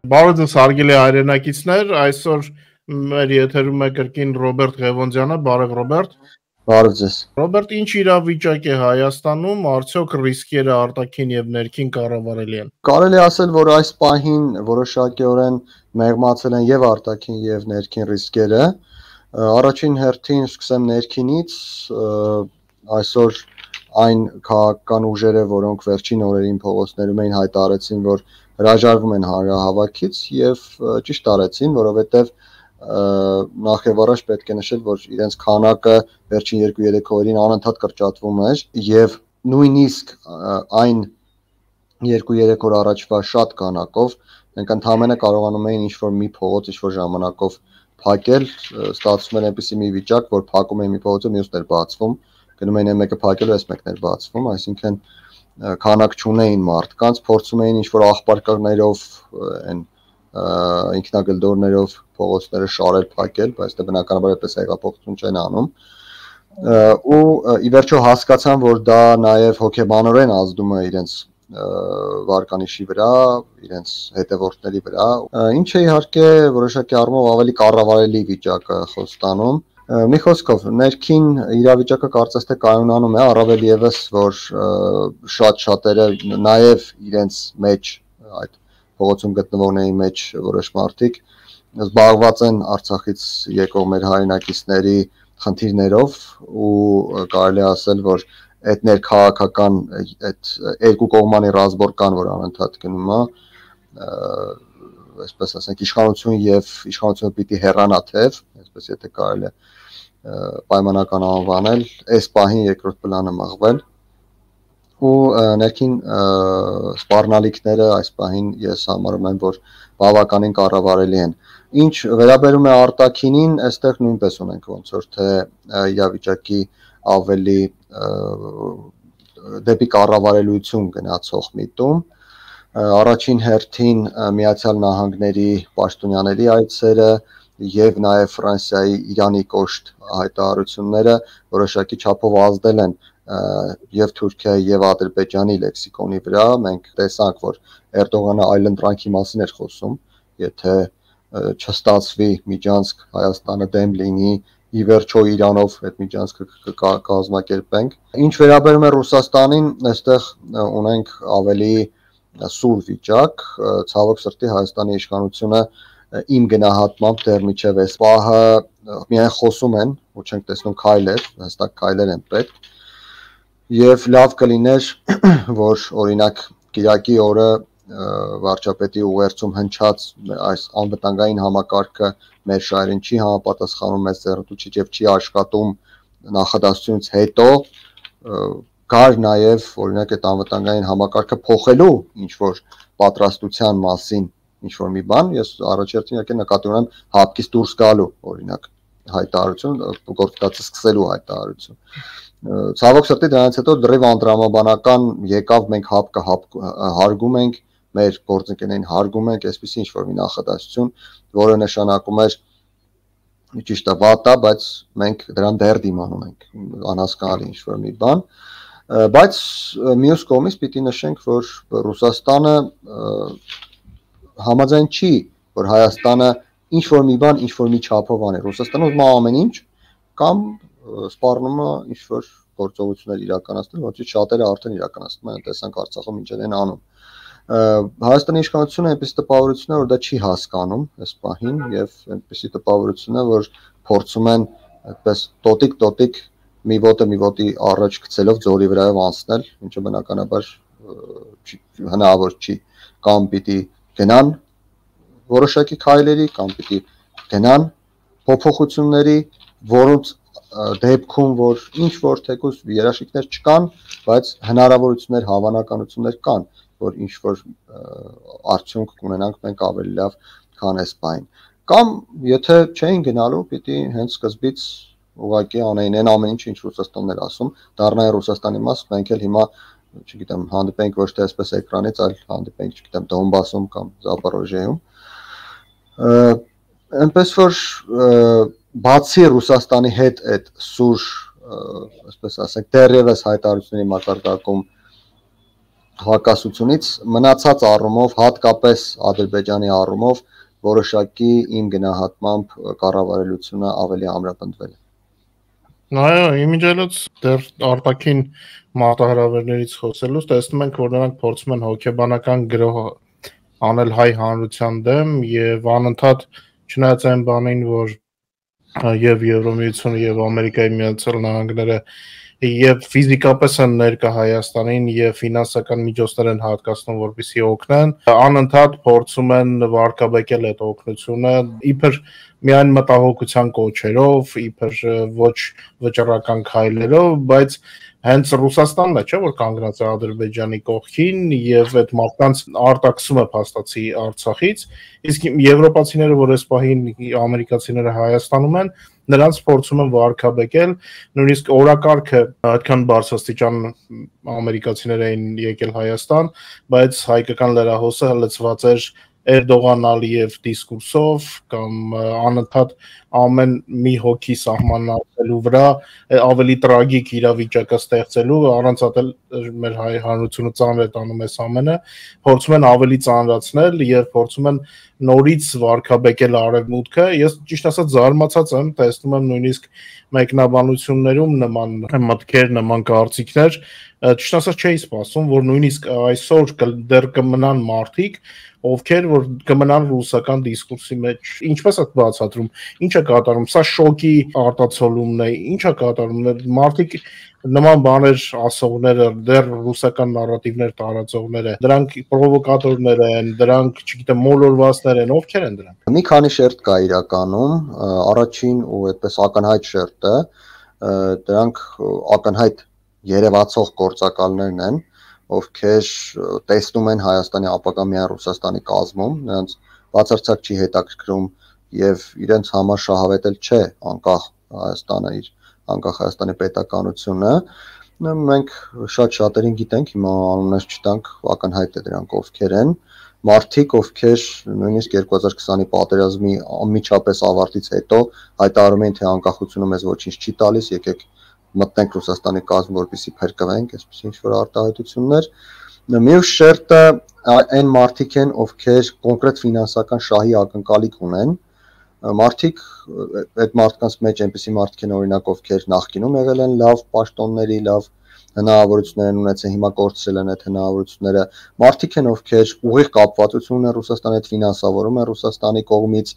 Բարը ձեզ հարգելի հայրենակիցներ, այսօր մեր եթերում է կրկին Ռոբերտ Ղևոնդյանը, բարև Ռոբերտ։ Բարև ձեզ։ Ռոբերտ, ինչ իրավիճակ է Հայաստանում, արդյոք ռիսկերը արտաքին եւ ներքին կառավարելի են։ Կարելի ասել, որ այս պահին որոշակիորեն մեղմացել են եւ արտաքին եւ ներքին ռիսկերը։ Առաջին հերթին սկսեմ ներքինից, այսօր այն քաղաքական ուժերը, որոնք վերջին օրերին փողոցներում էին, հայտարարեցին, որ հրաժարվում են հանրահավաքից եւ ճիշտ արեցին, որովհետեւ նախ եւ առաջ պետք է նշել, որ իրենց քանակը վերջին 2-3 օրերին անընդհատ կրճատվում էր եւ նույնիսկ այն 2-3 օր առաջվա շատ քանակով մենք ընդհանրապես կարողանում էին ինչ-որ մի փողոց ինչ-որ ժամանակով փակել, ստացվում էր այնպիսի մի վիճակ, որ փակում էին մի փողոցը, մյուսն էր բացվում, գնում էին մեկը փակելու, այս մեկն էր բացվում, այսինքն քանակ չունեին մարդկանց, փորձում էին ինչ-որ աղբարկներով այն ինքնագլդորներով փողոցները շարել, փակել, բայց դա բնականաբար այդպես հեղափոխություն չեն անում։ Ու ի վերջո հասկացան, որ դա նաև հոգեբանորեն ազդում է իրենց վարկանիշի վրա, իրենց հետևորդների վրա, ինչը իհարկե որոշակի առումով ավելի կառավարելի վիճակ է խոստանում։ Մի խոսքով, ներքին իրավիճակը կարծես թե կայունանում է, առավել եւս, որ շատ-շատերը նաև իրենց մեջ այդ փողոցում գտնվողների մեջ որոշ մարդիկ զբաղված են Արցախից եկող մեր հայրենակիցների խնդիրներով ու կարելի ասել, որ այդ ներքաղաքական այդ երկու կողմանի ռազմոր կան, որ անընդհատ գնում է, այսպես ասենք, իշխանություն եւ իշխանությունը պիտի հեռանա թեև, այսպես եթե կարելի է պայմանական անվանել, այս պահին երկրորդ պլանը մղվել ու ներքին սպառնալիքները այս պահին ես համարում եմ, որ բավականին կառավարելի են։ Ինչ վերաբերում է արտաքինին, այստեղ նույնպես ունենք ոնց որ թե իրավիճակի ավելի դեպի կառավարելիություն գնացող միտում։ Առաջին հերթին Միացյալ Նահանգների պաշտոնյաների այցերը եւ նաեւ Ֆրանսիայի Իրանի կոշտ հայտարարությունները որոշակի չափով ազդել են եւ Թուրքիայի եւ Ադրբեջանի լեքսիկոնի վրա։ Մենք տեսանք, որ Էրդողանը այլընտրանքի մասին էր խոսում, եթե չստացվի միջանցք Հայաստանը դեմ լինի, ի վերջո Իրանով այդ միջանցքը կազմակերպենք։ Ինչ վերաբերում է Ռուսաստանին, այստեղ ունենք ավելի սուր վիճակ, ցավոք սրտի Հայաստանի իշխանությունը իմ գնահատմամբ դեռ միջև այս պահը միայն խոսում են, ու չենք տեսնում քայլեր, հստակ քայլեր են պետք։ Եվ լավ կլիներ, որ օրինակ Կիրակի օրը վարչապետի ուղերձում հնչած այս անվտանգային համակարգը մեր շահերին չի համապատասխանում, մեծ ձեռնտու եւ չի աշխատում նախադասությունից հետո կար նաեւ օրինակ այդ անվտանգային համակարգը փոխելու ինչ որ պատրաստության մասին ինչ որ մի բան, ես առաջերտին իհարկե նկատի ունեմ հապկից դուրս գալու օրինակ հայտարարություն, գործընթացը սկսելու հայտարարություն։ Ցավոք սրտի դրանից հետո դրիվ անդրամաբանական եկավ, մենք հապկը հարգում ենք, մեր գործընկերներին հարգում ենք, այսպեսի ինչ որ մի նախադասություն, որը նշանակում էր ճիշտ է վատա, բայց մենք դրան դեռ դիմանում ենք, անհասկանալի ինչ որ մի բան, բայց մյուս կողմից պիտի նշենք, որ Ռուսաստանը համաձայն չի, որ Հայաստանը ինչ որ մի բան, ինչ որ մի չափով անի։ Ռուսաստանը ուզում է ամեն ինչ կամ սպառնում է ինչ որ գործողություններ իրականացնել, որից շատերը արդեն իրականացնում են, տեսանք Արցախում ինչեր են անում։ Հայաստանի իշխանությունը այնպես տպավորություն է, որ դա չի հասկանում այս պահին եւ այնպեսի տպավորություն է, որ փորձում են այդպես տոտիկ մի ոտի առաջ գցելով ձորի վրայով անցնել, ինչը բնականաբար հնարավոր չի, կամ պիտի գնան որոշակի քայլերի կամ պիտի գնան փոփոխությունների, որոնց դեպքում որ ինչ որ թեկուզ երաշխիքներ չկան, բայց հնարավորություններ, հավանականություններ կան, որ ինչ որ արդյունք կունենանք մենք ավելի լավ, քան այս բան։ Կամ եթե չէին գնալու, պիտի հենց սկզբից ուղղակի անեին այն ամեն ինչ Ռուսաստանն էր ասում, դառնային Ռուսաստանի մաս, մենք էլ հիմա, չգիտեմ, հանդիպենք ոչ թե այսպես էկրանից, այլ հանդիպենք, չգիտեմ, Դոնբասում կամ Զապորոժիայում։ Այնպես որ բացի Ռուսաստանի հետ այդ սուր, այսպես ասենք, դեռևս հայտարարությունների մակարդակում հակասությունից մնացած առումով, հատկապես Ադրբեջանի առումով որոշակի իմ գնահատմամբ կառավարելությունը ավելի ամրապնդվել է։ Այո, իմիջիայլոց դեռ արտաքին մարտահրավերներից խոսելուց տեսնում ենք, որ նրանք փորձում են հոգեբանական գրոհ անել հայ հանրության դեմ եւ անընդհատ չնայած այն բանին, որ եւ Եվրոմիությունը եւ Ամերիկայի Միացյալ Նահանգները եւ ֆիզիկապես են ներկա Հայաստանին եւ ֆինանսական միջոցներ են հատկացնում, որպեսզի օգնեն, անընդհատ փորձում են վարկաբեկել այդ օգնությունը իբր միայն մտահոգության կոչերով, իբր ոչ վճռական քայլերով, բայց հենց Ռուսաստանն է, չէ՞ որ կանգնած է Ադրբեջանի կողքին եւ այդ մարդկանց արտաքսում է փաստացի Արցախից, իսկ եվրոպացիները, որ այս պահին ամերիկացիները Հայաստանում են, նրանց փորձում են վարկաբեկել, նույնիսկ օրակարգը այդքան բարձրաստիճան ամերիկացիներ էին եկել Հայաստան, բայց հայկական լրահոսը լցված էր Էրդողան-Ալիև դիսկուրսով կամ անընդհատ ամեն մի հոգի սահմանելու վրա ավելի տրագիկ իրավիճակը ստեղծելու, առանց ատել մեր հայ հանրությունը ծանր է տանում այս ամենը, փորձում են ավելի ծանրացնել եւ փորձում են նորից վարկաբեկել արևմուտքը։ Ես ճիշտ ասած զարմացած եմ, տեսնում եմ նույնիսկ մեկնաբանություններում նման մտքեր, նման կարծիքներ, ճիշտ ասած չէի սպասում, որ նույնիսկ այսօր դեռ կմնան մարդիկ, ովքեր որ կմնան ռուսական դիսկուրսի մեջ, ինչպես է բացատրում, ինչ է կատարում, սա շոկի արտացոլումն է, ինչ է կատարում, մարդիկ նման բաներ ասողները, դեռ ռուսական նարատիվներ տարածողները, դրանք պրովոկատորներ են, դրանք, չգիտեմ, մոլորվածներ են, ովքեր են դրանք։ Մի քանի շերտ կա իրականում, առաջին ու այդպես ակնհայտ շերտը, դրանք ակնհայտ երևացող գործակալներն են, ովքեր տեսնում են Հայաստանի ապագա միայն Ռուսաստանի կազմում, նրանց բացարձակ չի հետաքրքրում եւ իրենց համար շահավետ չէ անկախ Հայաստանը իր անկախ Հայաստանի պետականությունը, մենք շատերին գիտենք, հիմա անուններ չտանք, ակնհայտ է դրանք ովքեր են, մարդիկ, ովքեր նույնիսկ 2020-ի պատերազմի անմիջապես ավարտից հետո հայտարարում են, թե անկախությունը մեզ ոչինչ չի տալիս, եկեք մտնենք Ռուսաստանի կազմ, որպեսզի փրկվենք, այսպես ինչ-որ արտահայտություններ։ Մյուս շերտը այն մարդիկ են, ովքեր կոնկրետ ֆինանսական շահի ակնկալիք ունեն, մարդիկ այդ մարդկանց մեջ այնպիսի մարդիկ են օրինակ, ովքեր նախկինում եղել են լավ պաշտոնների, լավ հնարավորություններ են ունեցել, հիմա կորցրել են այդ հնարավորությունները, մարդիկ են, ովքեր ուղիղ կապվածություն ունեն Ռուսաստանի հետ, ֆինանսավորում են Ռուսաստանի կողմից,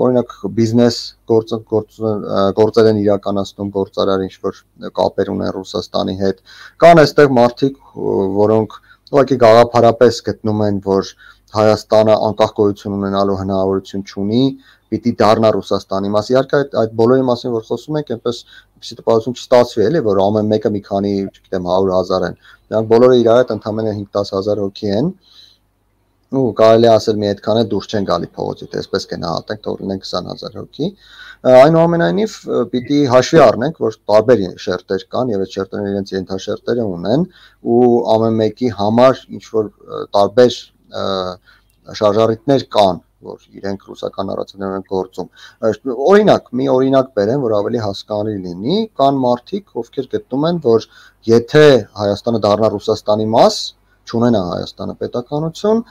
օրինակ բիզնես գործեր են իրականացնում, գործարար ինչ-որ կապեր ունեն Ռուսաստանի հետ, կան այստեղ մարդիկ, որոնք ուղղակի գաղափարապես գտնում են, որ Հայաստանը անկախ գոյություն ունենալու հնարավորություն չունի, պիտի դառնա Ռուսաստանի մաս։ Իհարկե այդ բոլորի մասին որ խոսում ենք, այնպես ինչի տպավորություն չստացվի էլի, որ ամեն մեկը մի քանի, չգիտեմ, 100,000 են։ Նրանք բոլորը իրար հետ ընդամենը 5-10,000 հոգի են։ Ու կարելի ասել մի այդքան էլ դուրս չեն գալի փողոցից, այսպես կնահատենք, թող լինեն 20,000 հոգի։ Այնուամենայնիվ պիտի հաշվի առնենք, որ տարբեր շերտեր կան եւ այդ շերտերն իրենց ենթաշերտերը ունեն ու ամեն մեկի համար ինչ որ տարբեր շարժառիթներ կան, որ իրենք ռուսական նարատիվներ են գործում։ Օրինակ, մի օրինակ բերեմ, որ ավելի հասկանալի լինի, կան մարդիկ, ովքեր գտնում են, որ եթե Հայաստանը դառնա Ռուսաստանի մաս, չունենա Հայաստանը պետականություն,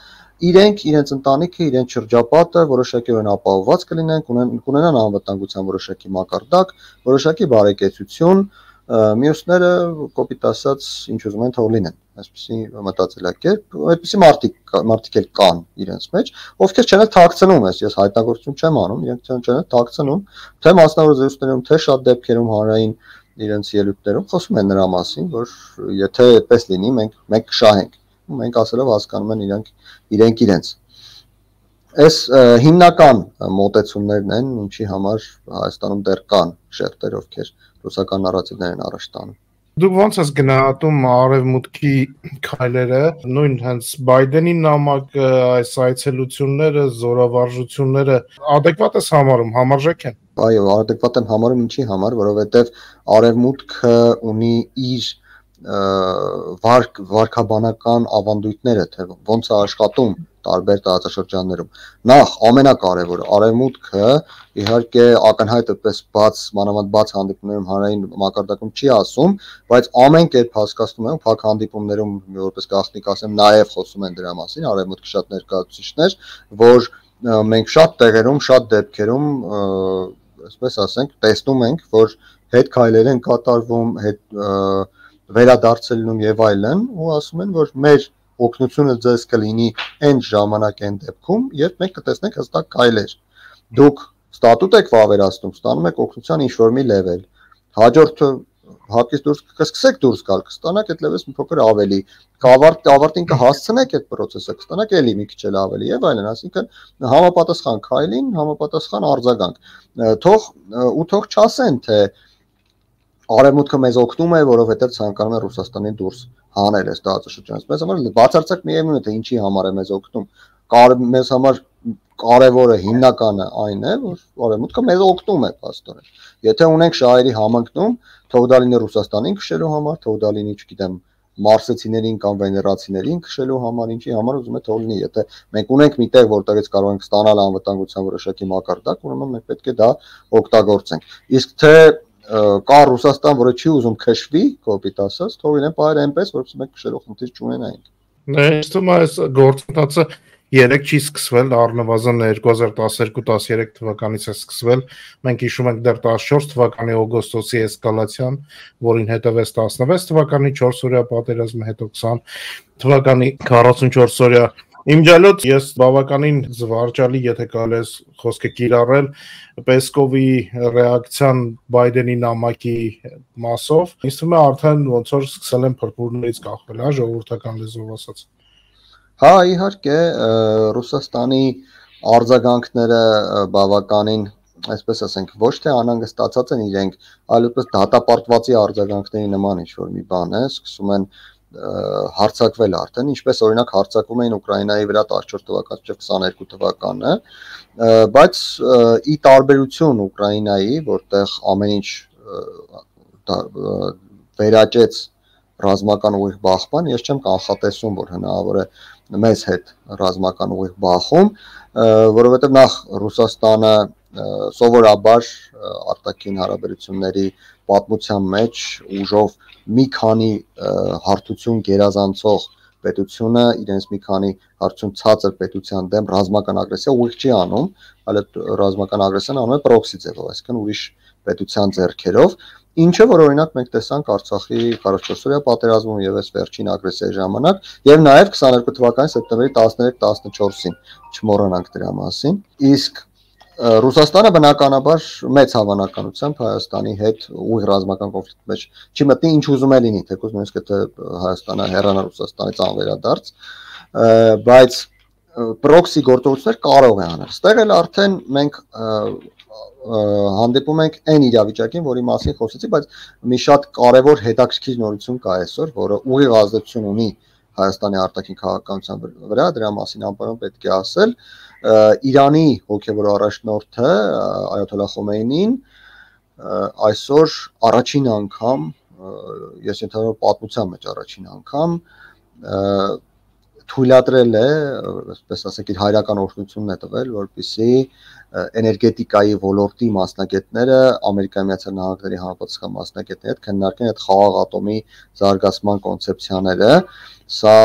իրենք իրենց ընտանիքը, իրենց շրջապատը որոշակիորեն ապահովված կլինեն, կունենան անվտանգության որոշակի մակարդակ, որոշակի բարեկեցություն, մյուսները կոպիտ ասած ինչ ուզում են թող լինեն, այսպեսի մտածելակերպ, այդպիսի մարդիկ էլ կան իրենց մեջ, ովքեր չեն թաքցնում, ես հայտնագործություն չեմ անում, իրենք չեն թաքցնում, թե մասնավոր զրույցներում, թե շատ դեպքերում հանրային իրենց ելույթներում խոսում են նրա մասին, որ եթե այդպես լինի, մենք կշահենք, մենք ասելով հասկանում են իրենք իրենց։ Այս հիմնական մոտեցումներն են, ինչի համար Հայաստանում դեռ կան շերտեր, ովքեր ռուսական նարատիվներ են առաջ տանում։ Դուք ո՞նց ես գնահատում արևմուտքի քայլերը, նույն հենց Բայդենի նամակը, այս այցելությունները, զորավարժությունները adekvat ես համարում, համարժեք են։ Այո, adekvat եմ համարում ինչի համար, որովհետև արևմուտքը ունի իր վարկաբանական ավանդույթները, թե ոնց է աշխատում տարբեր տարածաշրջաններում։ Նախ ամենակարևորը արևմուտքը իհարկե ակնհայտ այդպես մանավանդ բաց հանդիպումներում հանրային մակարդակում չի ասում, բայց ամեն կերպ հասկացնում եմ, փակ հանդիպումներում որպես գաղտնիք ասեմ, նաև խոսում են դրա մասին, արևմուտքի շատ ներկայացուցիչներ, որ մենք շատ տեղերում, շատ դեպքերում, այսպես ասենք, տեսնում ենք, որ հետ քայլեր են կատարվում, հետ վերադարձելնում եւ այլն, ու ասում են, որ մեր օգնությունը ձեզ կլինի այն ժամանակ այն դեպքում, երբ մենք կտեսնենք հստակ քայլեր։ Դուք ստատուտ եք վավերացնում, ստանում եք օգնության ինչ-որ մի level։ Հաջորդ հարկից դուրս կսկսեք դուրս գալ, կստանաք այդ level-ից մի փոքր ավելի, ավարտին կհասցնեք այդ process-ը, կստանաք էլի մի քիչ ավելի եւ այլն, այսինքն համապատասխան քայլին, համապատասխան արձագանք։ Թող չասեն, թե արևմուտքը մեզ օգնում է, որովհետեւ ցանկանում է Ռուսաստանին դուրս հանել այս տարածաշրջանից։ Մեզ համար բացարձակ միևնույն է, թե ինչի համար է մեզ օգնում։ Մեզ համար կարևորը հիմնականը այն է, որ արևմուտքը մեզ օգնում է փաստորեն։ Եթե ունենք շահերի համընկնում, թող դա լինի Ռուսաստանին քշելու համար, թող դա լինի, չգիտեմ, մարսեցիներին կամ վեներացիներին քշելու համար, ինչի համար ուզում է թող լինի։ Եթե մենք ունենք միտեղ, որտեղից կարող ենք ստանալ անվտանգության որոշակի մակարդակ, ուրեմն մենք պետք է դա օգտագործենք։ Իսկ թե կա Ռուսաստան, որը չի ուզում քշվի, կոպիտ ասած, թող իրեն պահեր այնպես, որովհետեւ մենք քշելով խնդիր չունենայինք։ Ես թվում է այս գործընթացը երեք չի սկսվել, առնվազն 2012-13 թվականից է սկսվել։ Մենք հիշում ենք դեռ 14 թվականի օգոստոսի էսկալացիան, որին հետևեց 16 թվականի 4-օրյա պատերազմը, հետո 20 թվականի 44-օրյա։ Իմջալոց ես բավականին զվարճալի, եթե կարելի խոսքը կիրառել Պեսկովի ռեակցիան Բայդենի նամակի մասով, ինձ թվում է արդեն ոնց որ սկսել են փրփուրներից կախվել, հա, ժողովրդական լեզվով ասած։ Հա, իհարկե, Ռուսաստանի արձագանքները բավականին, այսպես ասենք, ոչ թե անհանգստացած են իրենք, այլ ուղղակի դատապարտվածի արձագանքների նման ինչ-որ մի բան է, սկսում են հարցակվել արդեն, ինչպես օրինակ հարցակվում էին Ուկրաինայի վրա 14 թվականից 22 թվականը, բայց ի տարբերություն Ուկրաինայի, որտեղ ամեն ինչ վերաճեց ռազմական ուղիղ բախման, ես չեմ կանխատեսում, որ հնարավոր է մեզ հետ ռազմական ուղիղ բախում, որովհետև նախ Ռուսաստանը սովորաբար արտաքին հարաբերությունների պատմության մեջ ուժով մի քանի հարթություն գերազանցող պետությունը իրենց մի քանի հարցում ցածր պետության դեմ ռազմական ագրեսիա ուղիղ չի անում, այլ ռազմական ագրեսիան անում է պրոքսի ձևով, այսինքն ուրիշ պետության ձեռքերով, ինչը որ օրինակ մենք տեսանք Արցախի 44-օրյա պատերազմում եւ այս վերջին ագրեսիայի ժամանակ եւ նաեւ 22 թվականի սեպտեմբերի 13-14-ին, չմոռանանք դրա մասին։ Իսկ Ռուսաստանը բնականաբար մեծ հավանականությամբ Հայաստանի հետ ուղիղ ռազմական կոնֆլիկտի մեջ չի մտնի, ինչ ուզում է լինի, թեկուզ նույնիսկ եթե Հայաստանը հեռանա Ռուսաստանից անվերադարձ, բայց պրոքսի գործողություններ կարող է անել։ Ստեղ էլ արդեն մենք հանդիպում ենք այն իրավիճակին, որի մասին խոսեցի, բայց մի շատ կարևոր հետաքրքիր նորություն կա այսօր, որը ուղիղ ազդեցություն ունի Հայաստանի արտաքին քաղաքականության վրա, դրա մասին անպայման պետք է ասել, Իրանի հոգևոր առաջնորդը Այաթոլլահ Խոմեյնին այսօր առաջին անգամ, ես ենթադրում եմ պատմության մեջ առաջին անգամ թույլատրել է, այսպես ասենք, իր հայրական օրհնությունն է տվել, որպեսզի էներգետիկայի ոլորտի մասնագետները Ամերիկայի Միացյալ Նահանգների համապատասխան մասնագետների հետ քննարկեն այդ խաղաղ ատոմի զարգացման կոնցեպցիաները, սա,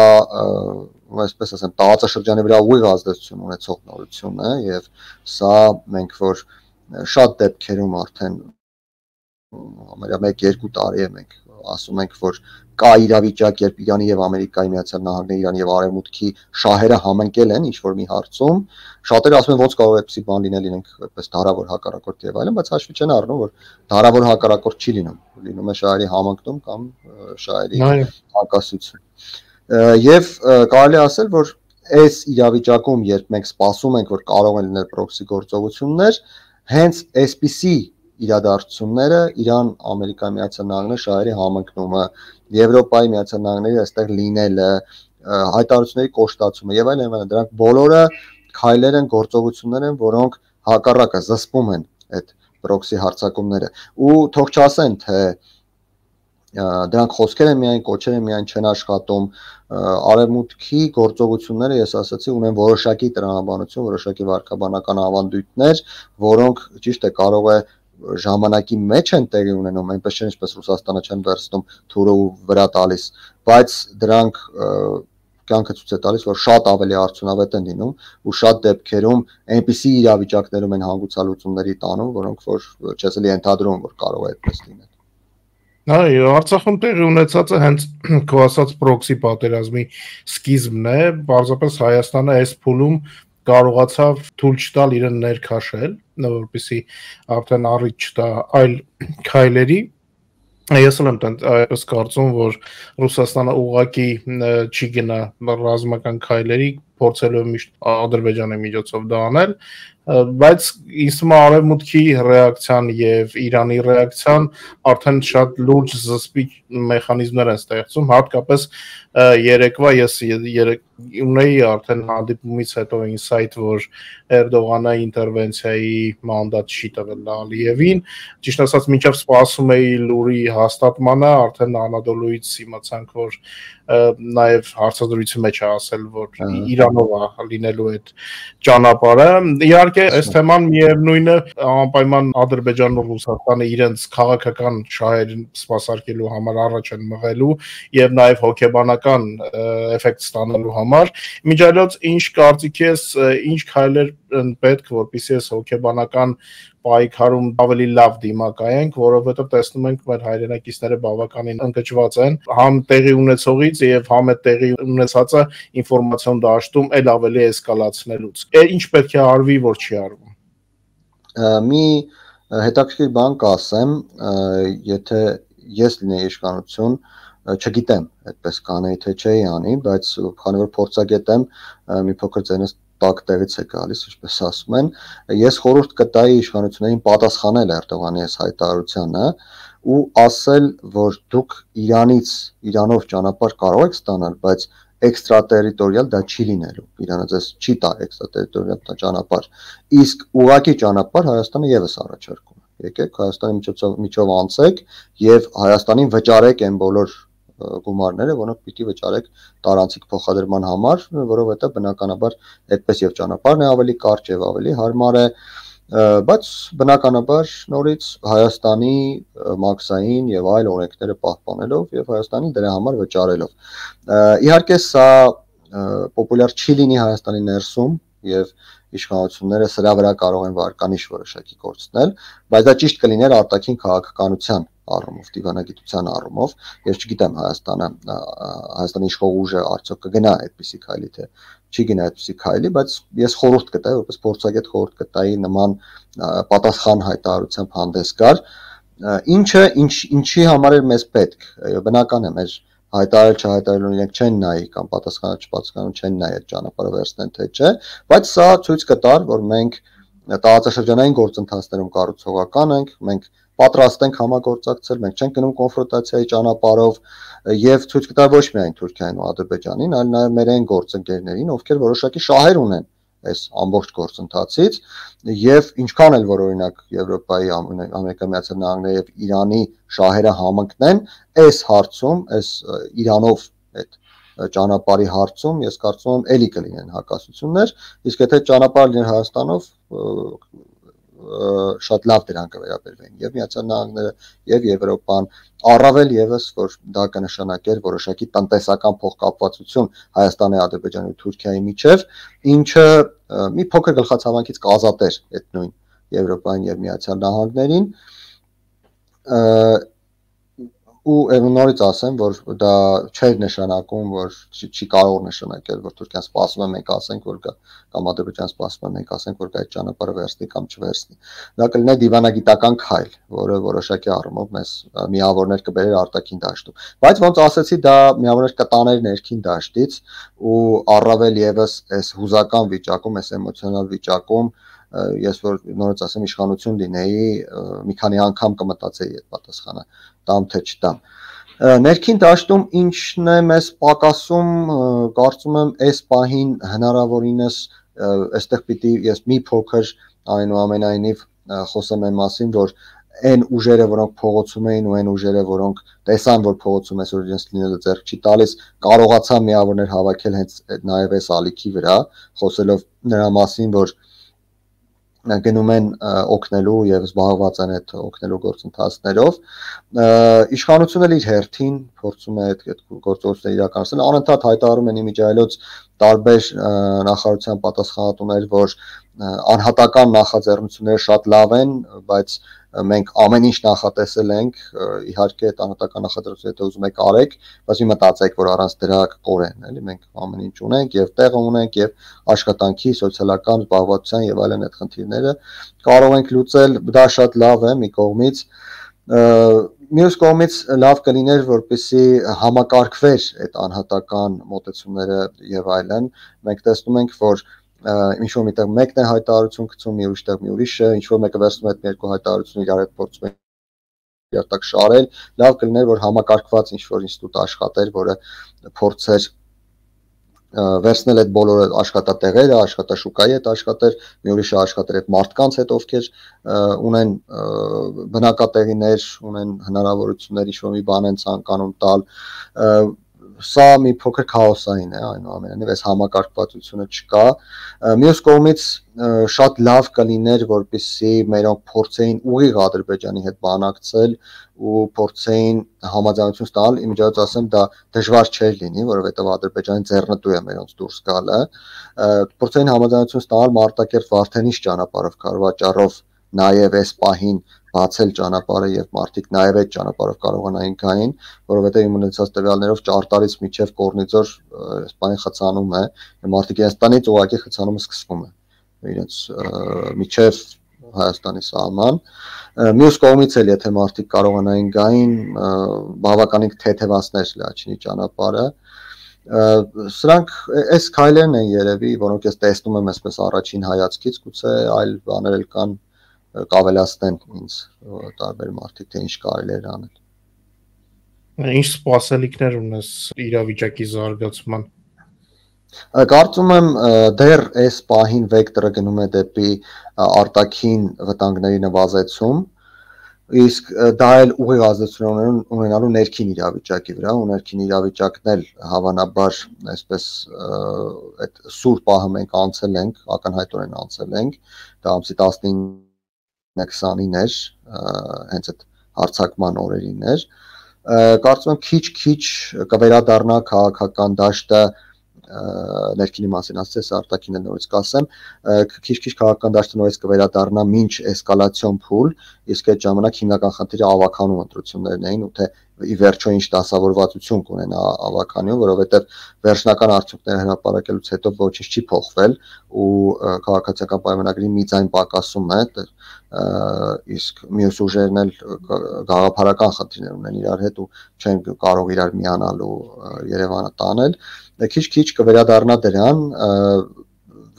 այսպես ասեմ, տարածաշրջանի վրա ուղիղ ազդեցություն ունեցող նորություն է եւ սա մենք որ շատ դեպքերում արդեն համարյա 1-2 տարի է մենք ասում ենք, որ կա իրավիճակ, երբ Իրանի եւ Ամերիկայի Միացյալ Նահանգների, Իրանի եւ Արևմուտքի շահերը համընկել են ինչ-որ մի հարցում, շատերը ասում են ոնց կարող է այդպեսի բան լինել, իրենք այդպես դարավոր հակառակորդ եւ այլն, բայց հաշվի չեն առնում, որ դարավոր հակառակորդ չի լինում է շահերի համընկնում կամ շահերի հակասություն։ Եվ կարելի ասել, որ այս իրավիճակում, երբ մենք սպասում ենք, որ կարող են լինել պրոքսի գործողություններ, հենց այսպիսի իրադարձությունները Իրան, Ամերիկայի Միացյալ Նահանգների շահերի համընկնումը, Եվրոպայի Միացյալ Նահանգների այստեղ լինելը, հայտարարությունների կոշտացումը եւ այլն, դրանք բոլորը քայլեր են, գործողություններ են, որոնք հակառակը զսպում են այդ պրոքսի հարձակումները։ Ու թող չասեն, թե դրանք խոսքեր են միայն, կոչեր են միայն չեն աշխատում, արևմուտքի գործողությունները, ես ասացի, ունեն որոշակի տրամաբանություն, որոշակի վարքաբանական ավանդույթներ, որոնք ճիշտ է կարող է ժամանակի մեջ են տեղի ունենում, այնպես չէ, ինչպես Ռուսաստանը չեն վերցնում թուրը ու վրա տալիս, բայց դրանք կյանքը ցույց է տալիս, որ շատ ավելի արդյունավետ են լինում ու շատ դեպքերում այնպիսի իրավիճակներում են հանգուցալուծումների տանում, որոնք որ չես էլի ենթադրում, որ կարող է այդպես լինել։ Այո, Արցախում տեղի ունեցածը հենց քո ասած պրոքսի պատերազմի սկիզբն է, բարձրապես Հայաստանը այս փուլում կարողացավ թույլ չտալ իրեն ներքաշել, որպեսզի արդեն առիթ չտա այլ քայլերի։ Ես էլ եմ այդպես կարծում, որ Ռուսաստանը ուղղակի չի գնա ռազմական քայլերի, փորձելու է միշտ Ադրբեջանի միջոցով դա անել, բայց ինձ թվում է արևմուտքի ռեակցիան եւ Իրանի ռեակցիան արդեն շատ լուրջ զսպիչ մեխանիզմներ են ստեղծում, հատկապես երեկվա ես ունեի արդեն հանդիպումից հետո ինսայթ, որ Էրդողանը ինտերվենցիայի մանդատ չի տվել Ալիևին, ճիշտ ասած մինչև սպասում էի լուրի հաստատմանը, արդեն Անադոլուից իմացանք, որ նաև հարցազրույցի մեջ է ասել, որ Իրանով է լինելու այդ ճանապարհը։ Իհարկե, այս թեման միևնույնը անպայման Ադրբեջանն ու Ռուսաստանը իրենց քաղաքական շահերին սպասարկելու համար առաջ են մղելու եւ նաև հոգեբանական էֆեկտ ստանալու համար։ Միջայլոց ինչ կարծիք ես, ինչ քայլեր են պետք, որպեսզի այս հոգեբանական պայքարում ավելի լավ դիմակայենք, որովհետև տեսնում ենք մեր հայրենակիցները բավականին ընկճված են, համ տեղի ունեցողից եւ համ այդ տեղի ունեցածը ինֆորմացիոն դաշտում էլ ավելի էսկալացնելուց։ Ինչ պետք է արվի, որ չի արվում։ Մի հետաքրքիր բան կասեմ, եթե ես լինեի իշխանություն, չգիտեմ, այդպես կանեի թե չէի անի, բայց քանի որ փորձագետ եմ, մի փոքր ձենս տակ տեղից է գալիս, ինչպես ասում են, ես խորհուրդ կտայի իշխանություններին պատասխանել Էրդողանի այս հայտարարությանը ու ասել, որ դուք Իրանով ճանապարհ կարող եք ստանալ, բայց էքստրատերիտորիալ դա չի լինելու, Իրանը ձեզ չի տա էքստրատերիտորիալ ճանապարհ, իսկ ուղղակի ճանապարհ Հայաստանը եւս առաջարկում է, եկեք Հայաստանի միջով անցեք եւ Հայաստանին վճարեք այն բոլոր գումարները, որոնք պիտի վճարեք տարանցիկ փոխադրման համար, որովհետև բնականաբար այդպես եւ ճանապարհն է ավելի կարճ եւ ավելի հարմար է, բայց բնականաբար նորից Հայաստանի մաքսային եւ այլ օրենքները պահպանելով եւ Հայաստանին դրա համար վճարելով։ Իհարկե սա պոպուլյար չի լինի Հայաստանի ներսում եւ իշխանությունները սրա վրա կարող են վարկանիշ որոշակի կորցնել, բայց դա ճիշտ կլիներ արտաքին քաղաքականության առումով, դիվանագիտության առումով, ես չգիտեմ Հայաստանի իշխող ուժը արդյոք կգնա այդպիսի քայլի, թե չի գնա այդպիսի քայլի, բայց ես խորհուրդ կտայի, որպես փորձագետ խորհուրդ կտայի նման պատասխան հայտարարությամբ հանդես գար, ինչի համար է մեզ պետք, բնական է մեր հայտարարել չհայտարարելուն իրենք չեն նայի կամ պատասխանը չպատասխանում չեն նայի այդ ճանապարհը վերցնեն թե չէ, բայց սա ցույց կտար, որ մենք տարածաշրջանային գործընթացներում կառուցողական ենք, մենք պատրաստ ենք համագործակցել, մենք չենք գնում կոնֆրոնտացիայի ճանապարհով եւ ցույց կտա ոչ միայն Թուրքիային ու Ադրբեջանին, այլ նաեւ մեր այն գործընկերներին, ովքեր որոշակի շահեր ունեն այս ամբողջ գործընթացից եւ ինչքան էլ որ օրինակ Եվրոպայի, Ամերիկայի Միացյալ Նահանգների եւ Իրանի շահերը համընկնեն, այս հարցում, այս Իրանով այդ ճանապարհի հարցում ես կարծում եմ էլի կլինեն հակասություններ, իսկ եթե ճանապարհ լիներ Հայաստանով շատ լավ դրան կվերաբերվեն եւ Միացյալ Նահանգները եւ Եվրոպան, առավել եւս որ դա կնշանակեր որոշակի տնտեսական փոխկապվածություն Հայաստանի, Ադրբեջանի ու Թուրքիայի միջև, ինչը մի փոքր գլխացավանքից կազատեր այդ նույն Եվրոպային եւ Միացյալ Նահանգներին ու նորից ասեմ, որ դա չէր նշանակում, որ չի կարող նշանակել, որ Թուրքիան սպասում է մենք ասենք, որ կամ Ադրբեջանը սպասում է մենք ասենք, որ այդ ճանապարհը վերցնի կամ չվերցնի։ Դա կլինի դիվանագիտական քայլ, որը որոշակի առումով մեզ միավորներ կբերեր արտաքին դաշտում։ Բայց ոնց ասեցի, դա միավորներ կտաներ ներքին դաշտից ու առավել եւս այս հուզական վիճակում, այս էմոցիոնալ վիճակում ես որ նորից ասեմ իշխանություն լինեի, մի քանի անգամ կմտածեի այդ պատասխանը տամ թե չտամ։ Ներքին դաշտում ինչն է մեզ պակասում, կարծում եմ այս պահին հնարավորինս այստեղ պիտի ես մի փոքր այնուամենայնիվ խոսեմ այն մասին, որ այն ուժերը, որոնք փողոցում էին ու այն ուժերը, որոնք տեսան, որ փողոցում այսօր իրենց լինելը ձեռք չի տալիս, կարողացան միավորներ հավաքել հենց նաև այս ալիքի վրա, խոսելով նրա մասին, որ գնում են օգնելու եւ զբաղված են այդ օգնելու գործընթացներով իշխանությունը իր հերթին փորձում է այդ գործողությունները իրականացնել անընդհատ հայտարարում են իմիջիայլոց տարբեր նախարարության պատասխանատուներ որ անհատական նախաձեռնությունները շատ լավ են բայց մենք ամեն ինչ նախատեսել ենք իհարկե այդ անհատական նախաձեռնությունը եթե ուզում եք արեք բայց մի մտածեք որ առանց դրա կկորեն էլի մենք ամեն ինչ ունենք եւ տեղ ունենք եւ աշխատանքի սոցիալական զբաղվածության եւ այլն այդ խնդիրները կարող ենք լուծել դա շատ լավ է մի կողմից մյուս կողմից լավ կլիներ որպեսզի համակարգվեր այդ անհատական մոտեցումները եւ այլն մենք տեսնում ենք որ ինչ որ միտեղ մեկն է հայտարարություն գցում մի ուրիշ տեղ մի ուրիշը ինչ որ մեկը վերցնում է այդ երկու հայտարարությունը իրար հետ փորձում է իրար շարել լավ կլիներ որ համակարգված ինչ որ ինստիտուտ աշխատեր որը փորձեր վերցնել այդ բոլոր աշխատատեղերը, աշխատաշուկայի հետ աշխատեր, մի ուրիշը աշխատեր այդ մարդկանց հետ, ովքեր ունեն բնակատեղիներ, ունեն հնարավորություններ ինչ-որ մի բան են ցանկանում տալ, սա մի փոքր քաոսային է այնուամենայնիվ այս համակարգվածությունը չկա մյուս կողմից շատ լավ կլիներ որպեսզի մերոնք փորձեին ուղիղ Ադրբեջանի հետ բանակցել ու փորձեին համաձայնություն ստանալ իմիջիայլոց ասեմ դա դժվար չէր լինի որովհետև Ադրբեջանի ձեռնտու է մերոնց դուրս գալը փորձեին համաձայնություն ստանալ Մարտակերտ Վարդենիս ճանապարհով Քարվաճառով նաև այս պահին բացել ճանապարհը եւ մարդիկ նաև այդ ճանապարհով կարողանային գային, որովհետեւ իմ ունեցած տվյալներով Ճարտարից միջև Կորնիձոր Իսպանիա խցանում է, մարդիկ Հայաստանից ուղղակի խցանումը սկսվում է իրենց միջև Հայաստանի սահման։ Մյուս կողմից էլ եթե մարդիկ կարողանային գային, բավականին թեթևացներ Լաչինի ճանապարհը։ Սրանք այս քայլերն են երևի, որոնք ես տեսնում եմ այսպես առաջին հայացքից, գուցե այլ բաներ էլ կան կավելացնեն ինձ տարբեր մարդիկ թե ինչ կարելի է անել։ Ինչ սպասելիքներ ունես իրավիճակի զարգացման։ Կարծում եմ դեռ այս պահին վեկտորը գնում է դեպի արտաքին վտանգների նվազեցում, իսկ դա էլ ուղիղ ազդեցություն ունենալու ներքին իրավիճակի վրա, ու ներքին իրավիճակն էլ հավանաբար այսպես այդ սուր պահը մենք անցել ենք, ակնհայտորեն անցել ենք, դա ամսի 19-20-ին էր, հենց այդ հարցակման օրերին էր, կարծում եմ քիչ-քիչ կվերադառնա քաղաքական դաշտը ներքինի մասին ասես արտաքինը նորից կասեմ քիչ-քիչ քաղաքական դաշտը նորից կվերադառնա մինչ էսկալացիոն փուլ իսկ այդ ժամանակ հիմնական խնդիրը ավականու ընտրություններն էին ու թե ի վերջո ինչ դասավորվածություն կունենա ավականյուն որովհետև վերջնական արդյունքները հրապարակելուց հետո ոչինչ չի փոխվել ու քաղաքացիական պայմանագրի մի ձայն պակասում է իսկ մյուս ուժերն էլ գաղափարական խնդիրներ ունեն իրար հետ ու չեն կարող իրար միանալ ու Երևանը տանել քիչ-քիչ կվերադառնա դրան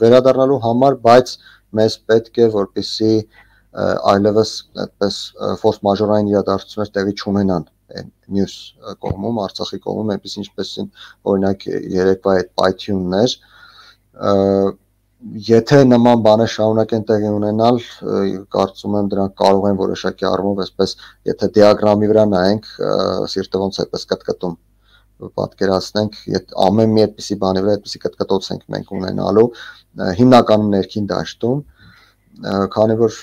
վերադառնալու համար բայց մեզ պետք է որպեսզի այլևս այդպես ֆորս մաժորային իրադարձություններ տեղի չունենան մյուս կողմում Արցախի կողմում այնպես ինչպես օրինակ երեկվա այդ պայթյուններ եթե նման բաներ շարունակեն տեղի ունենալ կարծում եմ դրանք կարող են որոշակի առումով այսպես եթե դիագրամի վրա նայենք սիրտը ոնց է այդպես կտկտում պատկերացնենք ամեն մի այդպիսի բանի վրա այդպիսի կտկտոց ենք մենք ունենալու հիմնականում ներքին դաշտում քանի որ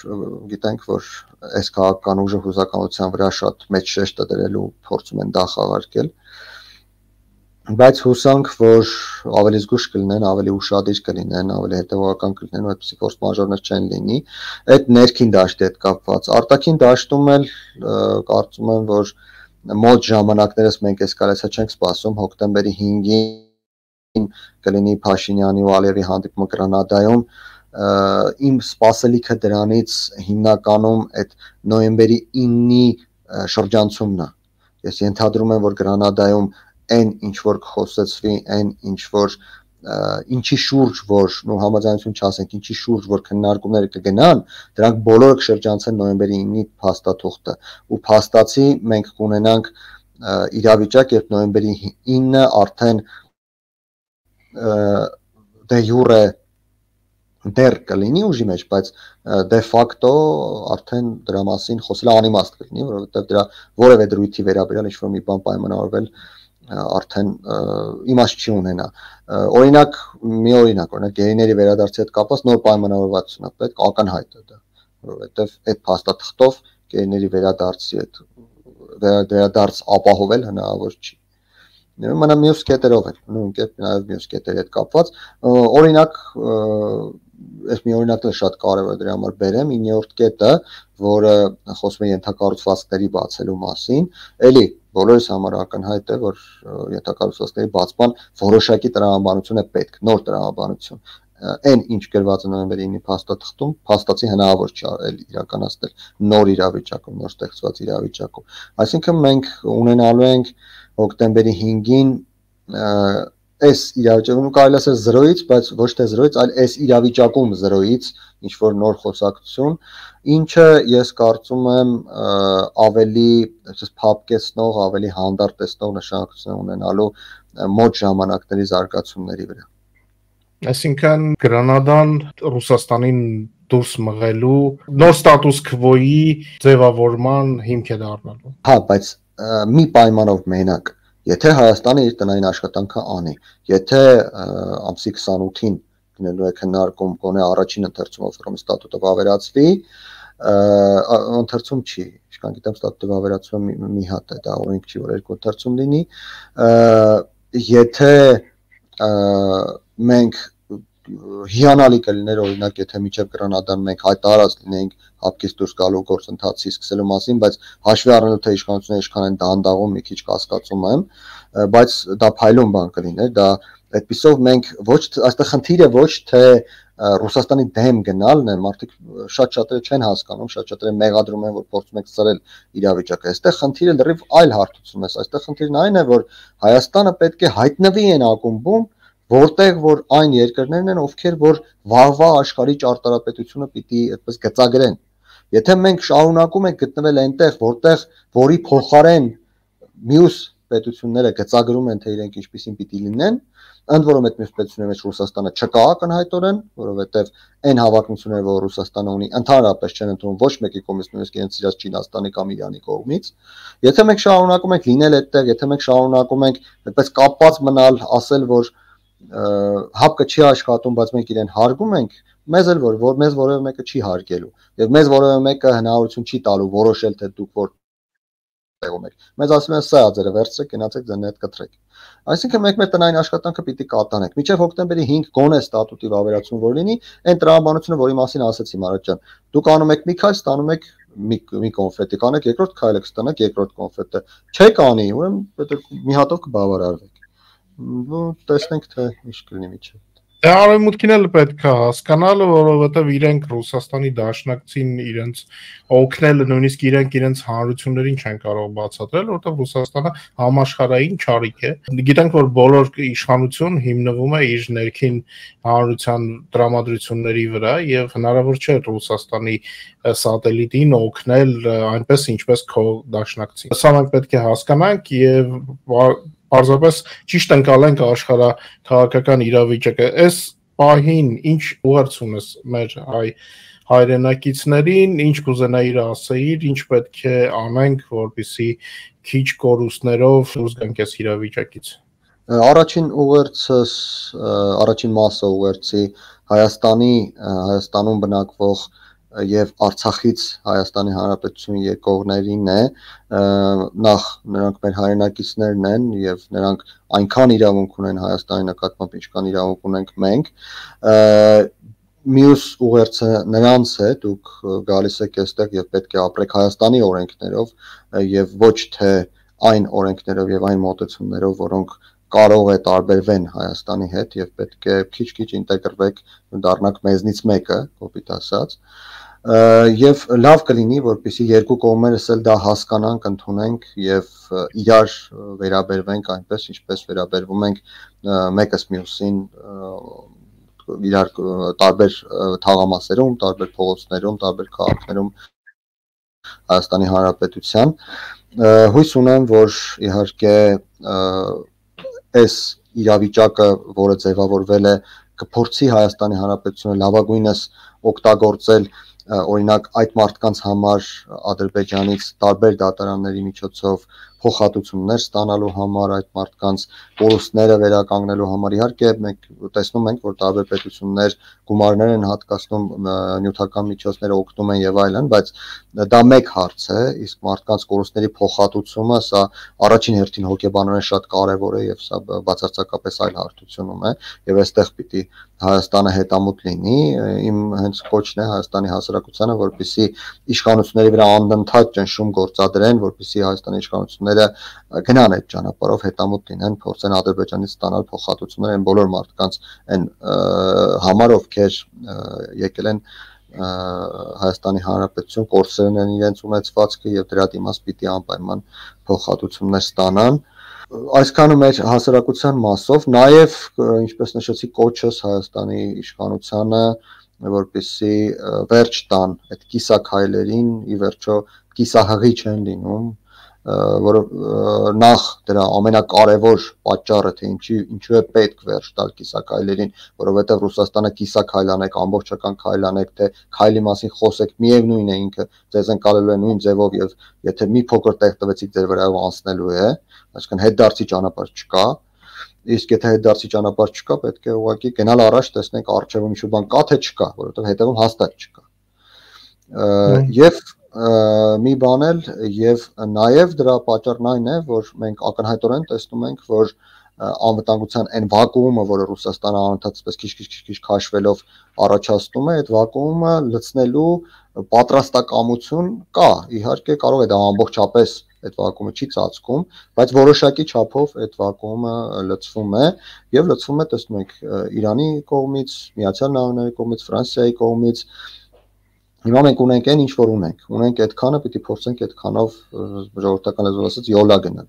գիտենք որ այս քաղաքական ուժը հուզականության վրա շատ մեծ շեշտ է դրելու փորձում են դա խաղարկել բայց հուսանք որ ավելի զգուշ կլինեն ավելի ուշադիր կլինեն ավելի հետևողական կլինեն ու այդպիսի ֆորս մաժորներ չեն լինի այդ ներքին դաշտի հետ կապված արտաքին դաշտում էլ կարծում եմ որ մոտ ժամանակներս մենք էսկալացիա չենք սպասում հոկտեմբերի 5-ին կլինի Փաշինյանի ու Ալիևի հանդիպումը Գրանադայում իմ սպասելիքը դրանից հիմնականում այդ նոյեմբերի 9-ի շրջանցումն է ես ենթադրում եմ որ Գրանադայում այն ինչ որ խոսեցվի այն ինչ որ ինչի շուրջ որ նո համաձայնություն չասենք ինչի շուրջ որ քննարկումները կգնան դրանք բոլորը կշրջանցեն նոյեմբերի 9-ի փաստաթուղթը ու փաստացի մենք կունենանք իրավիճակ երբ նոյեմբերի 9-ը արդեն դե յուրե դեռ կլինի ուժի մեջ, բայց դե ֆակտո արդեն դրա մասին խոսելը անիմաստ կլինի, որովհետև դրա որևէ դրույթի վերաբերյալ ինչ-որ մի բան պայմանավորվել արդեն իմաստ չի ունենա։ Օրինակ, մի օրինակ, գեյների վերադարձի հետ կապված նոր պայմանավորվածություն է պետք, ակնհայտ է դա, որովհետև այդ փաստաթղթով գեյների վերադարձի հետ վերադարձ ապահովել հնարավոր չի։ Մնա մյուս կետերով են, նույն կերպ նաև մյուս կետերի հետ կապված, օրինակ, այս մի օրինակն է շատ կարևոր դրա համար բերեմ, 9-րդ կետը, որը խոսում է ենթակառուցվածքների բացելու մասին, էլի բոլորիս համար ակնհայտ է, որ ենթակառուցվածքների բացման որոշակի տրամաբանություն է պետք, նոր տրամաբանություն։ Այն ինչ գրված է նոյեմբերի 9-ի փաստաթղթում, փաստացի հնարավոր չի իրականացնել նոր իրավիճակում, նոր ստեղծված իրավիճակում։ Այսինքն մենք ունենալու ենք հոկտեմբերի 5-ին այս իրավիճակում կարելի ասել 0-ից, բայց ոչ թե 0-ից, այլ այս իրավիճակում 0-ից ինչ որ նոր խոսակցություն, ինչը ես կարծում եմ ավելի փափկեցնող, ավելի հանդարտեցնող նշանակություն ունենալու մոտ ժամանակների զարգացումների վրա։ Այսինքն Գրանադան Ռուսաստանին դուրս մղելու նոր ստատուս քվոյի ձևավորման հիմք է դառնալու։ Հա, բայց մի պայմանով մենակ, եթե Հայաստանը իր տնային աշխատանքը անի, եթե ամսի 28-ին գնելու է քննարկում գոնե առաջին ընթերցումով Ֆորումի ստատուտը վավերացվի, ընթերցում չի, ինչքան գիտեմ ստատուտը վավերացումը մի հատ է, դա օրենք չի, որ երկու ընթերցում լինի, եթե մենք հիանալի կլիներ օրինակ եթե միջև Գրանադան մենք հայտարարած լինենք հապկից դուրս գալու գործընթացի սկսելու մասին, բայց հաշվի առնելով թե իշխանությունները ինչքան են դանդաղում մի քիչ կասկածում եմ, բայց դա փայլուն բան կլիներ, դա այդպիսով մենք ոչ այստեղ խնդիրը ոչ թե Ռուսաստանի դեմ գնալն է, մարդիկ շատ-շատերը չեն հասկանում, շատ-շատերը մեղադրում են, որ փորձում եք ծրել իրավիճակը։ Այստեղ խնդիրը լրիվ այլ հարթություն է, այստեղ խնդիրն այն է, որ Հայաստանը պետք է հայտնվի այն ակումբում, որտեղ որ այն երկրներն են, ովքեր որ վաղվա աշխարհի ճարտարապետությունը պիտի այդպես գծագրեն։ Եթե մենք շարունակում ենք գտնվել այնտեղ, որտեղ որի փոխարեն մյուս պետությունները գծագրում են, թե իրենք ինչպիսին պիտի լինեն, ընդ որում այդ մյուս պետությունների մեջ Ռուսաստանը չկա ակնհայտորեն, որովհետև այն հավակնությունները, որ Ռուսաստանը ունի, ընդհանրապես չեն ընդունում ոչ մեկի կողմից, նույնիսկ իրենց իրաց Չինաստանի կամ Իրանի կողմից։ Եթե մենք շարունակում ենք լինել այդտեղ, եթե մենք շարունակում ենք այդպես կապված մնալ, ասել, որ հապկը չի աշխատում, բայց մենք իրեն հարգում ենք, մեզ էլ որ մեզ որևէ մեկը չի հարգելու եւ մեզ որևէ մեկը հնարավորություն չի տալու որոշել թե դուք որտեղում եք։ Մեզ ասում են սա ձերը վերցրեք, գնացեք ձեր հետ կտրեք։ Այսինքն մենք մեր տնային աշխատանքը պիտի կատարենք։ Մինչև հոկտեմբերի 5 գոնե ստատուտի վավերացում որ լինի, այն տրամաբանությունը, որի մասին ասացի Մարատ ջան, դուք անում եք մի քայլ, ստանում եք մի կոնֆետի, կանեք երկրորդ քայլը կստանաք երկրորդ կոնֆետը։ Չեք անի, ուրեմն պետք է մի հատով կբավարարվեք։ Տեսնենք թե ինչ կլինի միջև։ Դե արևմուտքին էլ պետք է հասկանալ, որովհետև իրենք Ռուսաստանի դաշնակցին իրենց օգնելը, նույնիսկ իրենց հանրություններին չեն կարող բացատրել, որովհետև Ռուսաստանը համաշխարհային չարիք է։ Գիտենք, որ բոլոր իշխանություն հիմնվում է իր ներքին հանրության տրամադրությունների վրա եւ հնարավոր չէ Ռուսաստանի սատելիտին օգնել այնպես ինչպես քո դաշնակցին։ Սա մենք պետք է հասկանանք եւ Պարզապես ճիշտ ընկալենք աշխարհաքաղաքական իրավիճակը։ Այս պահին ինչ ուղերձ ունես մեր հայրենակիցներին, ինչ կուզենայիր ասեիր, ինչ պետք է անենք, որպեսզի քիչ կորուստներով դուրս գանք այս իրավիճակից։ Առաջին մասը ուղերձի Հայաստանում բնակվող եւ Արցախից Հայաստանի Հանրապետություն եկողներին է, նախ նրանք մեր հայրենակիցներն են եւ նրանք այնքան իրավունք ունեն Հայաստանի նկատմամբ, ինչքան իրավունք ունենք մենք։ Մյուս ուղերձը նրանց է, դուք գալիս եք այստեղ եւ պետք է ապրեք Հայաստանի օրենքներով եւ ոչ թե այն օրենքներով եւ այն մոտեցումներով, որոնք կարող է տարբերվեն Հայաստանի հետ եւ պետք է քիչ-քիչ ինտեգրվեք, դառնաք մեզնից մեկը, կոպիտ ասած։ Եվ լավ կլինի, որպեսզի երկու կողմերս էլ դա հասկանանք, ընդունենք եւ իրար վերաբերվենք այնպես, ինչպես վերաբերվում ենք մեկս մյուսին իրար տարբեր թաղամասերում, տարբեր փողոցներում, տարբեր քաղաքներում Հայաստանի Հանրապետության։ Հույս ունեմ, որ իհարկե այս իրավիճակը, որը ձևավորվել է, կփորձի Հայաստանի Հանրապետությունը լավագույնս օգտագործել օրինակ այդ մարդկանց համար Ադրբեջանից տարբեր դատարանների միջոցով փոխհատուցումներ ստանալու համար, այդ մարդկանց կորուստները վերականգնելու համար։ Իհարկե մենք տեսնում ենք, որ տարբեր պետություններ գումարներ են հատկացնում, նյութական միջոցները օգնում են եւ այլն, բայց դա մեկ հարց է, իսկ մարդկանց կորուստների փոխհատուցումը սա առաջին հերթին հոգեբանորեն շատ կարեւոր է եւ սա բացարձակապես այլ հարթությունում է եւ այստեղ պիտի Հայաստանը հետամուտ լինի։ Իմ հենց կոչն է Հայաստանի հասարակությանը, որպեսզի իշխանությունների վրա անդնդատ ճնշում գործադրեն, որպեսզի Հայաստանի իշխանությունները գնան այդ ճանապարհով հետամուտ լինեն, փորձեն Ադրբեջանից ստանալ փոխհատուցումներ այն բոլոր մարդկանց այն համար, ովքեր եկել են Հայաստանի Հանրապետություն, կորցրել են իրենց ունեցվածքը եւ դրա դիմաց պիտի անպայման փոխհատուցումներ ստանան։ Այսքանը մեր հասարակության մասով, նաև ինչպես նշեցի կոչս Հայաստանի իշխանությանը, որպեսզի վերջ տան այդ կիսաքայլերին, ի վերջո կիսահղի չեն լինում, որ նախ դրա ամենակարևոր պատճառը թե ինչու է պետք վերջ տալ կիսաքայլերին, որովհետև Ռուսաստանը կիսաքայլանեք, ամբողջական քայլանեք, թե քայլի մասին խոսեք, միևնույն է ինքը ձեզ ընկալելու է նույն ձևով եւ եթե մի փոքր տեղ տվեցիք ձեր վրայով անցնելու է, այսինքն հետդարձի ճանապարհ չկա, իսկ եթե հետդարձի ճանապարհ չկա, պետք է ուղղակի գնալ առաջ, տեսնենք առջևում ինչ-որ բան կա թե չկա, որովհետև հետևում հաստատ չկա։ Եվ մի բան էլ եւ նաեւ դրա պատճառն այն է, որ մենք ակնհայտորեն տեսնում ենք, որ անվտանգության այն վակուումը, որը Ռուսաստանը անընդհատ քիչ քաշվելով առաջացնում է, այդ վակուումը լցնելու պատրաստակամություն կա։ Իհարկե կարող է դա ամբողջապես այդ վակուումը չի ծածկում, բայց որոշակի չափով այդ վակուումը լցվում է եւ լցվում է, տեսնում եք, Իրանի կողմից, Միացյալ Նահանգների կողմից, Ֆրանսիայի կողմից։ Հիմա մենք ունենք այն ինչ որ ունենք այդքանը, պիտի փորձենք այդքանով ժողովրդական լեզվով ասած յոլա գնալ։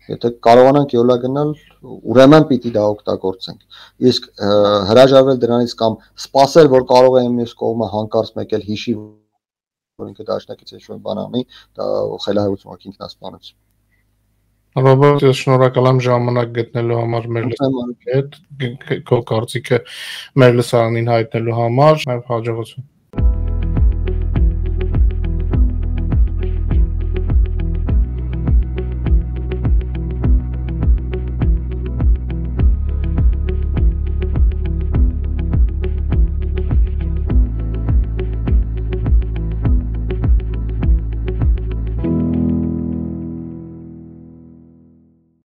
Եթե կարողանանք յոլա գնալ, ուրեմն պիտի դա օգտագործենք։ Իսկ հրաժարվել դրանից կամ սпасել, որ կարող է մյուս կողմը հանկարծ մեկ էլ հիշի, որ ինքը դաշնակից ինչ-որ բան անի, դա խելահեղություն է, ինքնասպանություն։ Ռոբերտ, ես շնորհակալ եմ ժամանակ գտնելու համար մեր հետ, քո կարծիքը մեր լսարանին հայտնելու համար, եւ հաջողություն։